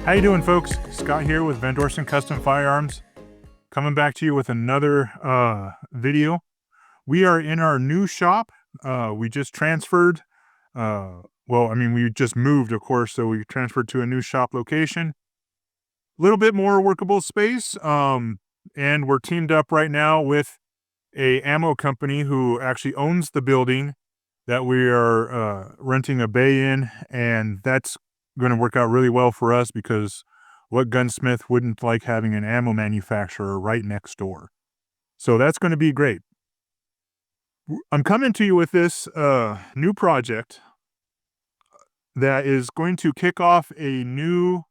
How you doing, folks? Scott here with Dorsten Custom Firearms, coming back to you with another video. We are in our new shop. We just transferred. We just moved, of course, so we transferred to a new shop location. A little bit more workable space, and we're teamed up right now with a ammo company who actually owns the building that we are renting a bay in, and that's going to work out really well for us because what gunsmith wouldn't like having an ammo manufacturer right next door? So that's going to be great. I'm coming to you with this new project that is going to kick off a new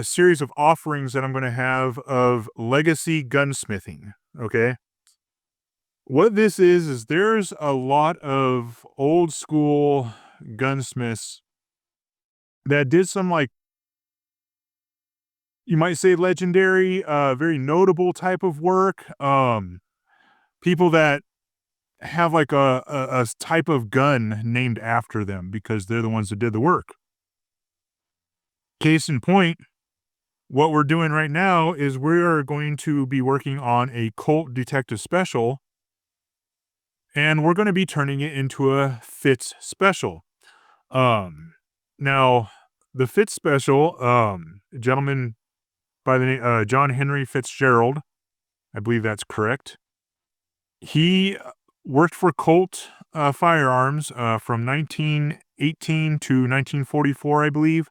series of offerings that I'm going to have of legacy gunsmithing. Okay. What this is there's a lot of old school gunsmiths that did some, like, you might say legendary, very notable type of work. People that have like a type of gun named after them because they're the ones that did the work. Case in point, what we're doing right now is we're going to be working on a Colt Detective Special, and we're going to be turning it into a Fitz Special. Now, the Fitz Special, a gentleman by the name John Henry Fitzgerald, I believe that's correct. He worked for Colt Firearms from 1918 to 1944, I believe.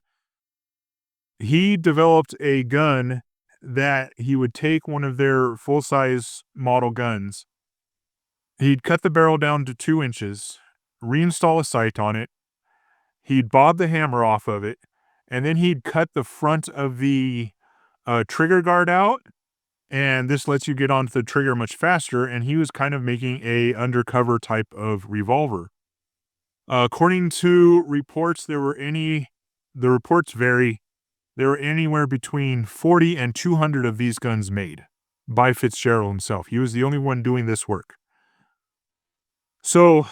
He developed a gun that he would take one of their full-size model guns. He'd cut the barrel down to 2 inches, reinstall a sight on it, he'd bob the hammer off of it, and then he'd cut the front of the trigger guard out, and this lets you get onto the trigger much faster, and he was kind of making a undercover type of revolver. According to reports, the reports vary. There were anywhere between 40 and 200 of these guns made by Fitzgerald himself. He was the only one doing this work. So,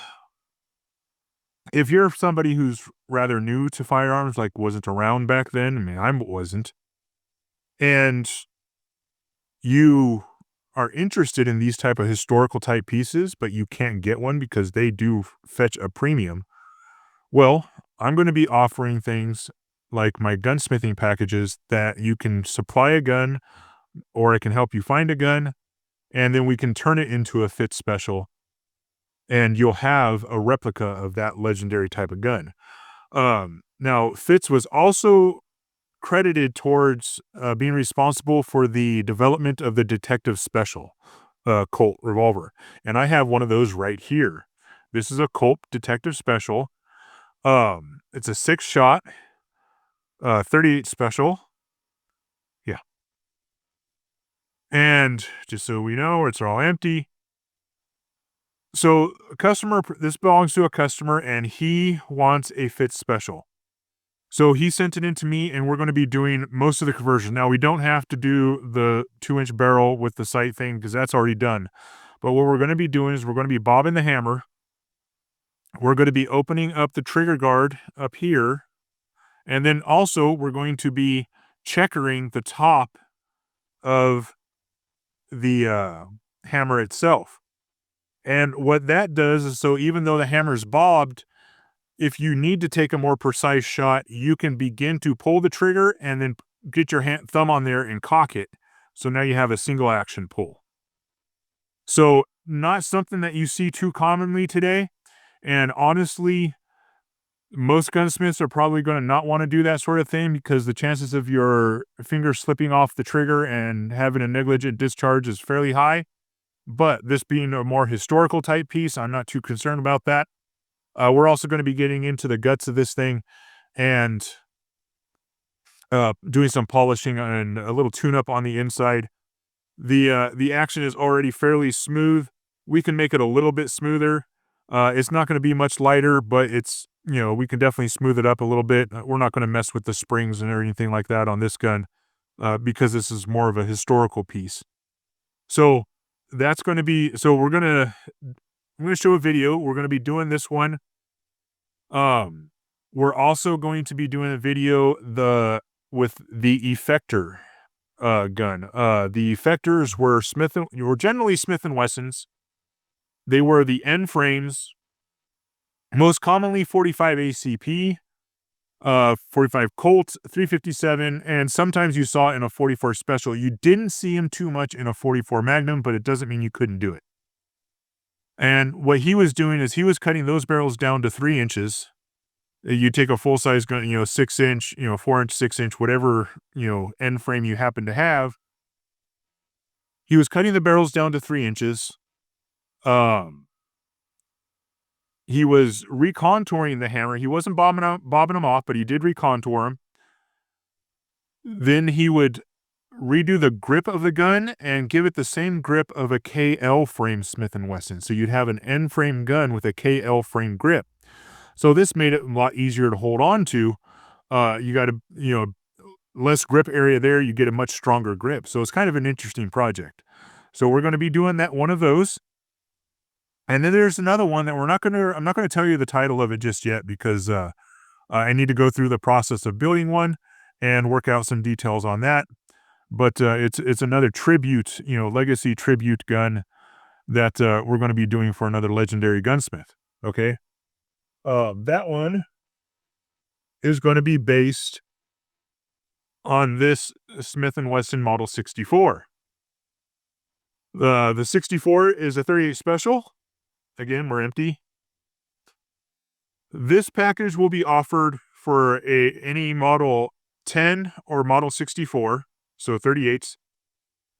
if you're somebody who's rather new to firearms, like wasn't around back then, I mean, I wasn't, and you are interested in these type of historical type pieces, but you can't get one because they do fetch a premium, well, I'm going to be offering things like my gunsmithing packages that you can supply a gun, or I can help you find a gun, and then we can turn it into a Fitz Special, and you'll have a replica of that legendary type of gun. Now, Fitz was also credited towards being responsible for the development of the Detective Special Colt revolver, and I have one of those right here. This is a Colt Detective Special. It's a 6-shot 38 Special. Yeah. And just so we know, it's all empty. So this belongs to a customer, and he wants a Fitz Special. So he sent it in to me, and we're going to be doing most of the conversion. Now, we don't have to do the 2-inch barrel with the sight thing because that's already done. But what we're going to be doing is we're going to be bobbing the hammer. We're going to be opening up the trigger guard up here. And then also we're going to be checkering the top of the hammer itself. And what that does is, so even though the hammer's bobbed, if you need to take a more precise shot, you can begin to pull the trigger and then get your thumb on there and cock it. So now you have a single action pull. So not something that you see too commonly today. And honestly, most gunsmiths are probably going to not want to do that sort of thing because the chances of your finger slipping off the trigger and having a negligent discharge is fairly high. But this being a more historical type piece, I'm not too concerned about that. We're also going to be getting into the guts of this thing and doing some polishing and a little tune-up on the inside. The action is already fairly smooth. We can make it a little bit smoother. It's not going to be much lighter, but it's, we can definitely smooth it up a little bit. We're not going to mess with the springs and anything like that on this gun because this is more of a historical piece. So that's going to be, so I'm going to show a video. We're going to be doing this one. We're also going to be doing a video, the with the effector gun. The effectors were generally Smith and Wessons. They were the end frames, most commonly 45 ACP, 45 Colt, 357, and sometimes you saw it in a 44 Special. You didn't see him too much in a 44 Magnum, but it doesn't mean you couldn't do it. And what he was doing is he was cutting those barrels down to 3 inches. You take a full-size gun, 6-inch, 4-inch, 6-inch, whatever, end frame you happen to have. He was cutting the barrels down to 3 inches. He was recontouring the hammer. He wasn't bobbing them off, but he did recontour them. Then he would redo the grip of the gun and give it the same grip of a KL frame Smith & Wesson. So you'd have an end frame gun with a KL frame grip. So this made it a lot easier to hold on to. You got less grip area there. You get a much stronger grip. So it's kind of an interesting project. So we're going to be doing one of those. And then there's another one that I'm not going to tell you the title of it just yet because I need to go through the process of building one and work out some details on that. But it's another tribute, legacy tribute gun that we're going to be doing for another legendary gunsmith. Okay. That one is going to be based on this Smith & Wesson Model 64. The 64 is a 38 Special. Again, we're empty. This package will be offered for any Model 10 or Model 64, so 38s,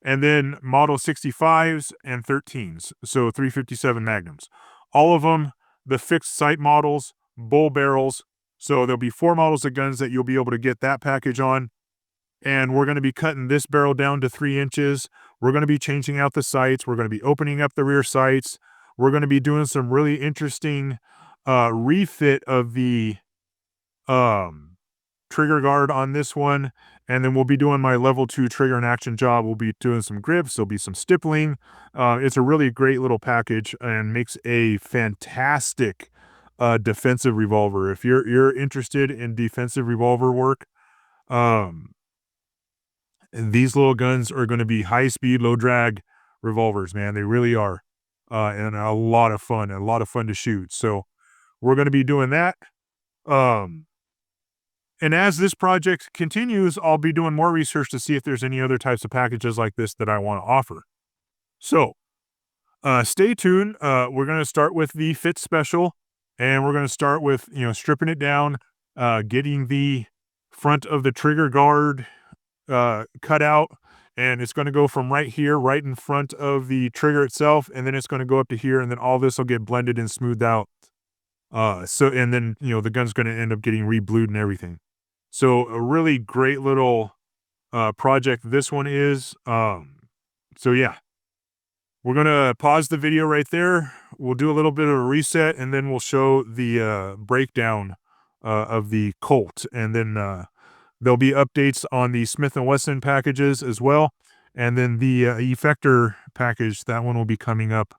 and then Model 65s and 13s, so 357 Magnums. All of them, the fixed sight models, bull barrels, so there'll be 4 models of guns that you'll be able to get that package on. And we're going to be cutting this barrel down to 3 inches. We're going to be changing out the sights. We're going to be opening up the rear sights. We're going to be doing some really interesting refit of the trigger guard on this one. And then we'll be doing my level 2 trigger and action job. We'll be doing some grips. There'll be some stippling. It's a really great little package and makes a fantastic defensive revolver. If you're interested in defensive revolver work, these little guns are going to be high speed, low drag revolvers, man. They really are. And a lot of fun to shoot. So we're going to be doing that. And as this project continues, I'll be doing more research to see if there's any other types of packages like this that I want to offer. So stay tuned. We're going to start with the Fitz Special, and we're going to start with, stripping it down, getting the front of the trigger guard cut out, and it's going to go from right here, right in front of the trigger itself, and then it's going to go up to here, and then all this will get blended and smoothed out. And then, the gun's going to end up getting re-blued and everything. So a really great little project this one is. So yeah, we're going to pause the video right there. We'll do a little bit of a reset, and then we'll show the breakdown of the Colt, and then there'll be updates on the Smith & Wesson packages as well. And then the effector package, that one will be coming up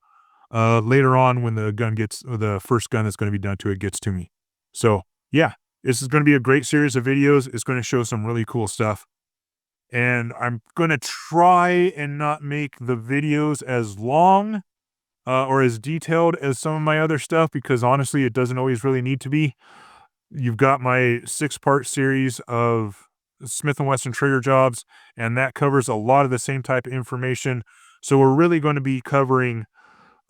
later on when the first gun that's going to be done to it gets to me. So yeah, this is going to be a great series of videos. It's going to show some really cool stuff. And I'm going to try and not make the videos as long or as detailed as some of my other stuff, because honestly, it doesn't always really need to be. You've got my 6-part series of Smith & Wesson trigger jobs, and that covers a lot of the same type of information. So we're really going to be covering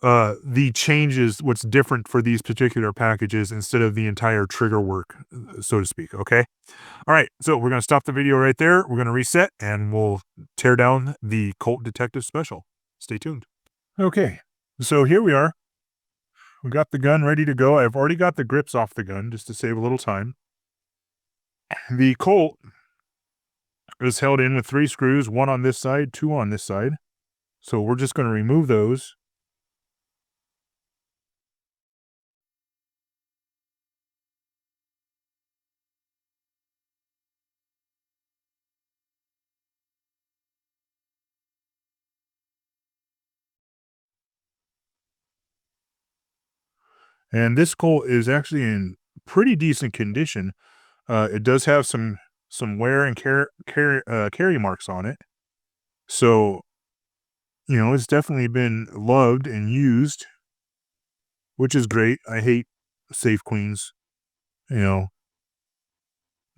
the changes, what's different for these particular packages instead of the entire trigger work, so to speak, okay? All right, so we're going to stop the video right there. We're going to reset, and we'll tear down the Colt Detective Special. Stay tuned. Okay, so here we are. We got the gun ready to go. I've already got the grips off the gun just to save a little time. The Colt is held in with 3 screws, 1 on this side, 2 on this side. So we're just going to remove those. And this Colt is actually in pretty decent condition. It does have some some wear and carry marks on it. So, it's definitely been loved and used, which is great. I hate safe queens. You know,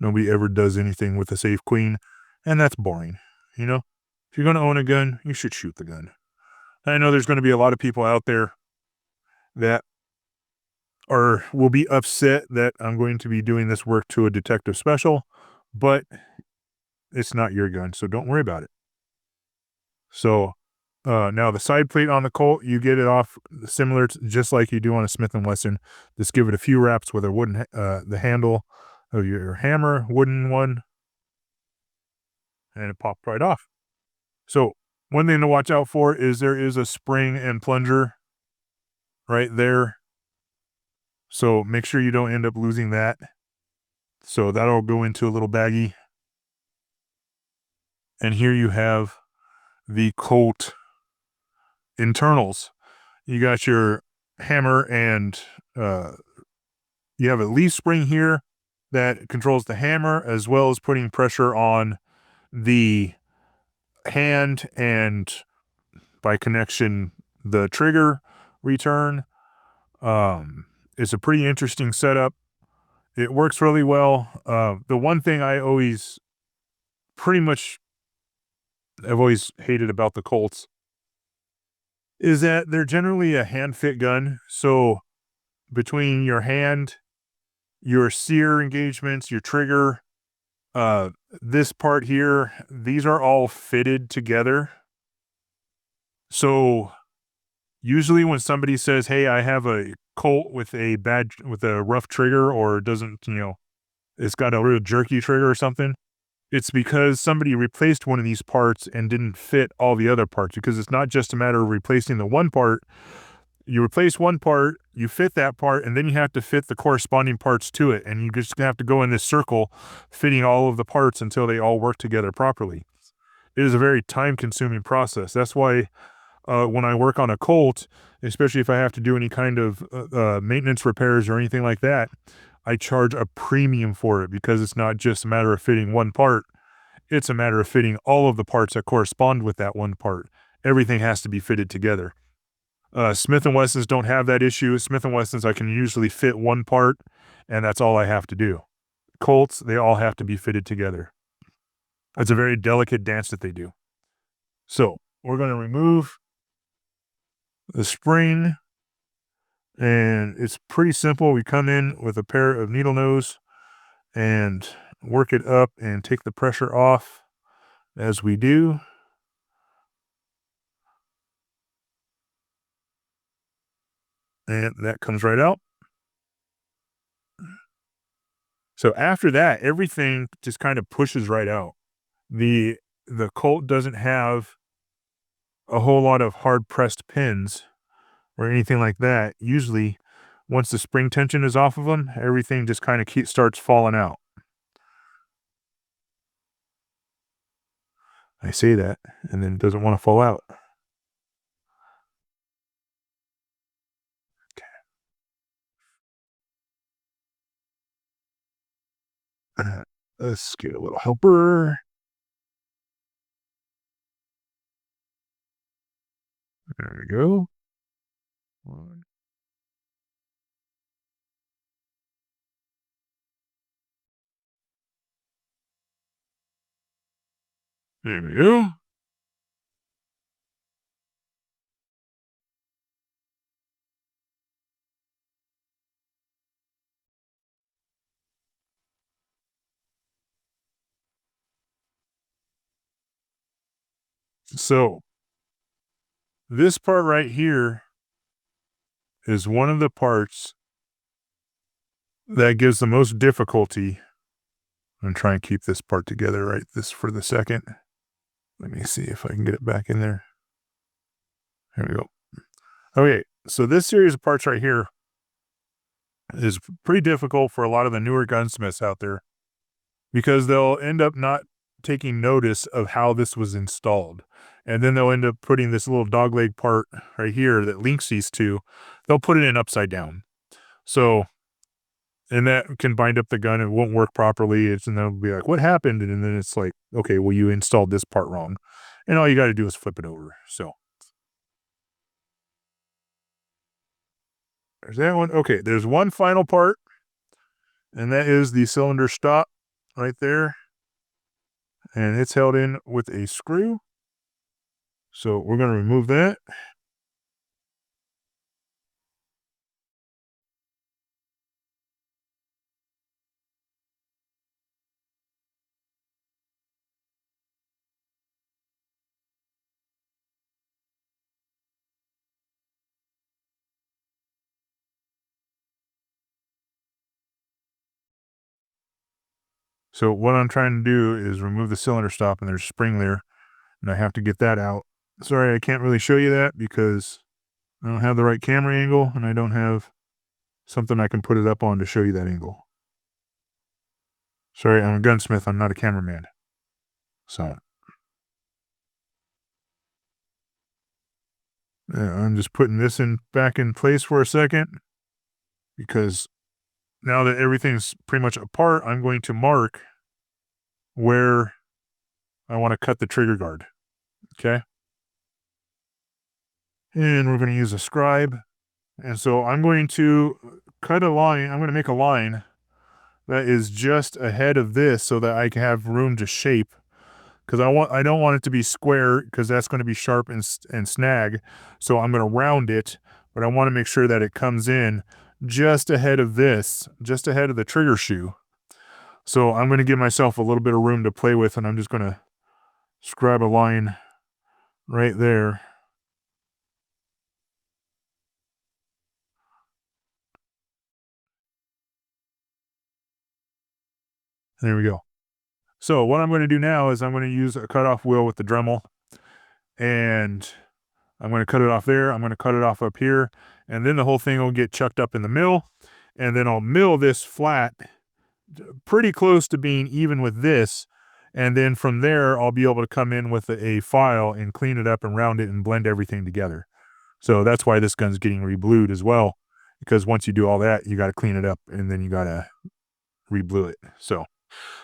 nobody ever does anything with a safe queen, and that's boring. You know, if you're going to own a gun, you should shoot the gun. I know there's going to be a lot of people out there that will be upset that I'm going to be doing this work to a detective special, but it's not your gun, so don't worry about it. So, now the side plate on the Colt, you get it off similar to, just like you do on a Smith & Wesson. Just give it a few wraps with a wooden, the handle of your hammer, wooden one, and it popped right off. So one thing to watch out for is there is a spring and plunger right there. So make sure you don't end up losing that. So that'll go into a little baggie. And here you have the Colt internals. You got your hammer and you have a leaf spring here that controls the hammer, as well as putting pressure on the hand and by connection the trigger return. It's a pretty interesting setup. It works really well. The one thing I've always hated about the Colts is that they're generally a hand fit gun. So between your hand, your sear engagements, your trigger, this part here, these are all fitted together. So usually when somebody says, "Hey, I have a Colt with a rough trigger, or doesn't, it's got a real jerky trigger or something," it's because somebody replaced one of these parts and didn't fit all the other parts, because it's not just a matter of replacing the one part. You replace one part, you fit that part, and then you have to fit the corresponding parts to it. And you just have to go in this circle, fitting all of the parts until they all work together properly. It is a very time-consuming process. That's why when I work on a Colt, especially if I have to do any kind of maintenance repairs or anything like that, I charge a premium for it, because it's not just a matter of fitting one part. It's a matter of fitting all of the parts that correspond with that one part. Everything has to be fitted together. Smith & Wessons don't have that issue. Smith & Wessons, I can usually fit one part, and that's all I have to do. Colts, they all have to be fitted together. It's a very delicate dance that they do. So we're going to remove the spring, and it's pretty simple. We come in with a pair of needle nose and work it up and take the pressure off as we do. And that comes right out. So after that, everything just kind of pushes right out. The Colt doesn't have a whole lot of hard pressed pins or anything like that. Usually, once the spring tension is off of them, everything just kind of starts falling out. I say that, and then it doesn't want to fall out. Let's get a little helper. There we go. There we go. So this part right here is one of the parts that gives the most difficulty. I'm going to try and keep this part together right this for the second. Let me see if I can get it back in there. There we go. Okay, so this series of parts right here is pretty difficult for a lot of the newer gunsmiths out there, because they'll end up not taking notice of how this was installed. And then they'll end up putting this little dogleg part right here that links these two. They'll put it in upside down. So And that can bind up the gun. It won't work properly. And they'll be like, what happened? And then it's like, okay, well, you installed this part wrong. And all you got to do is flip it over. So there's that one. Okay, there's one final part, and that is the cylinder stop right there. And it's held in with a screw. So we're going to remove that. So what I'm trying to do is remove the cylinder stop, and there's a spring there, and I have to get that out. Sorry, I can't really show you that because I don't have the right camera angle, and I don't have something I can put it up on to show you that angle. Sorry, I'm a gunsmith. I'm not a cameraman. So I'm just putting this back in place for a second, because now that everything's pretty much apart, I'm going to mark where I want to cut the trigger guard. Okay. And we're going to use a scribe. And so I'm going to cut a line. I'm going to make a line that is just ahead of this so that I can have room to shape, because I don't want it to be square, because that's going to be sharp and snag. So I'm going to round it, but I want to make sure that it comes in just ahead of this, just ahead of the trigger shoe. So I'm going to give myself a little bit of room to play with, and I'm just going to scribe a line right there. There we go. So what I'm going to do now is I'm going to use a cutoff wheel with the Dremel, and I'm going to cut it off there. I'm going to cut it off up here, and then the whole thing will get chucked up in the mill, and then I'll mill this flat pretty close to being even with this. And then from there, I'll be able to come in with a file and clean it up and round it and blend everything together. So that's why this gun's getting reblued as well, because once you do all that, you got to clean it up, and then you got to reblue it. So,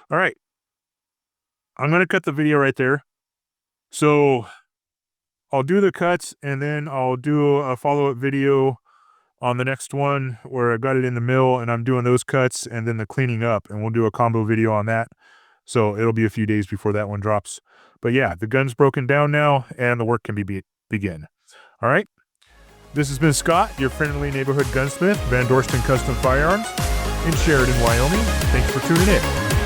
all right. I'm going to cut the video right there. So I'll do the cuts, and then I'll do a follow-up video on the next one where I got it in the mill and I'm doing those cuts and then the cleaning up, and we'll do a combo video on that. So it'll be a few days before that one drops. But yeah, the gun's broken down now and the work can begin. All right. This has been Scott, your friendly neighborhood gunsmith, Dorsten Custom Firearms in Sheridan, Wyoming. Thanks for tuning in.